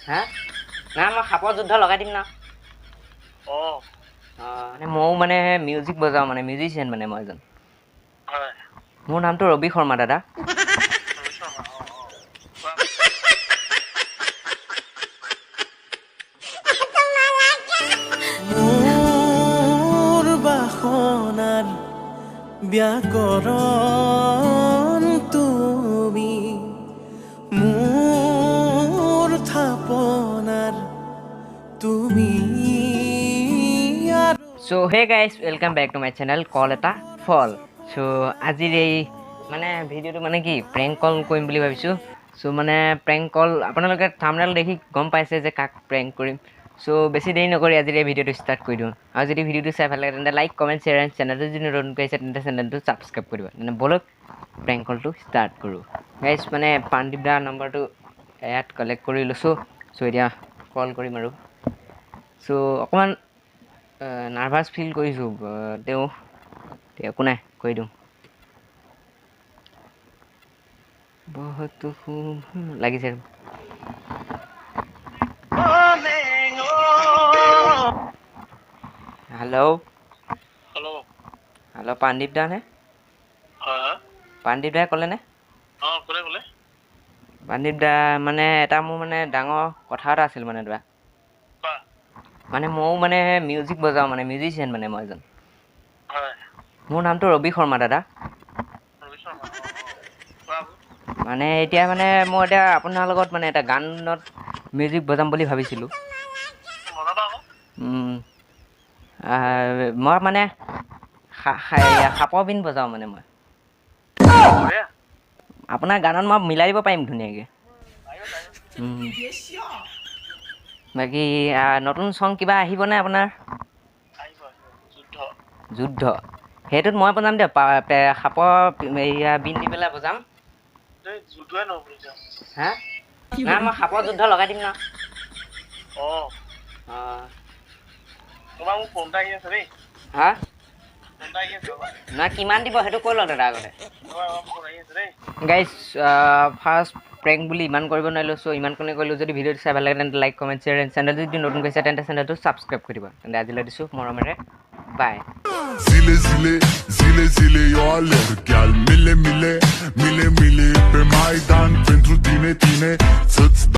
হা না মই খাপৰ যুদ্ধ লগাই দিম না মানে ময়ো মানে মিউজিক বজাওঁ মানে মিউজিচিয়ান মানে মই এজন মোৰ নামটো ৰবি শৰ্মা দাদা মোৰ বাসনাৰ ব্যাকৰণ তুমি মোৰ থাপনাৰ তুমি so hey guys welcome back to my channel কল এটা ফল সো আজিৰ এই মানে ভিডিঅ'টো মানে কি প্ৰেংক কল কৰিম বুলি ভাবিছোঁ সো মানে প্ৰেংক কল আপোনালোকে থাম্বনেইল দেখি গম পাইছে যে কাক প্ৰেংক কৰিম সো বেছি দেৰি নকৰি আজিৰ এই ভিডিঅ'টো ষ্টাৰ্ট কৰি দিওঁ আৰু যদি ভিডিঅ'টো চাই ভাল লাগে তেন্তে লাইক কমেণ্ট শ্বেয়াৰ এণ্ড চেনেলটো যদি নতুন কৰিছে তেন্তে চেনেলটো ছাবস্ক্ৰাইব কৰিব তেন্তে ব'লক প্ৰেংক কলটো ষ্টাৰ্ট কৰোঁ গাইজ মানে পাণ্ডীপ দাৰ নম্বৰটো ইয়াত কালেক্ট কৰি লৈছোঁ সো এতিয়া কল কৰিম আৰু সো অকণমান নাৰ্ভাছ ফিল কৰিছোঁ তেওঁ একো নাই কৈ দিওঁ বহুত লাগিছে হেল্ল' হেল্ল' পাণ্ডীপ দা নে পাণ্ডীপ দাই ক'লেনে পাণ্ডীপ দা মানে এটা মোৰ মানে ডাঙৰ কথা এটা আছিল মানে দাদা মানে ময়ো মানে মিউজিক বজাওঁ মানে মিউজিচিয়ান মানে মই এজন মোৰ নামটো ৰবি শৰ্মা দাদা মানে এতিয়া মানে মই এতিয়া আপোনাৰ লগত মানে এটা গানত মিউজিক বজাম বুলি ভাবিছিলোঁ মই মানে সাপৰ বিন বজাওঁ মানে মই আপোনাৰ গানত মই মিলাই দিব পাৰিম ধুনীয়াকৈ বাকী নতুন চং কিবা আহিবনে আপোনাৰ যুদ্ধ সেইটোত মই বজাম দিয়ক সাপৰ বিন দি পেলাই বজাম হা না মই সাপৰ যুদ্ধ লগাই দিম না হা না কিমান দিব সেইটো কৈ লওঁ দাদা আগতে গাইজ ফাৰ্ষ্ট প্ৰেংক বুলি ইমান কৰিব নোৱাৰিলোঁ চ' ইমান কোনে কৰিলোঁ যদি ভিডিঅ'টো চাই ভাল লাগে তেন্তে লাইক কমেণ্ট শ্বেয়াৰ এণ্ড চেনেলটো যদি নতুন কৰিছে তেন্তে চেনেলটো ছাবস্ক্ৰাইব কৰি দিব তেন্তে আজিলৈ দিছোঁ মৰমেৰে বাই Zile zile, zile zile eu alerg Chiar mile mile, mile mile Pe Maidan pentru tine, tine Să-ți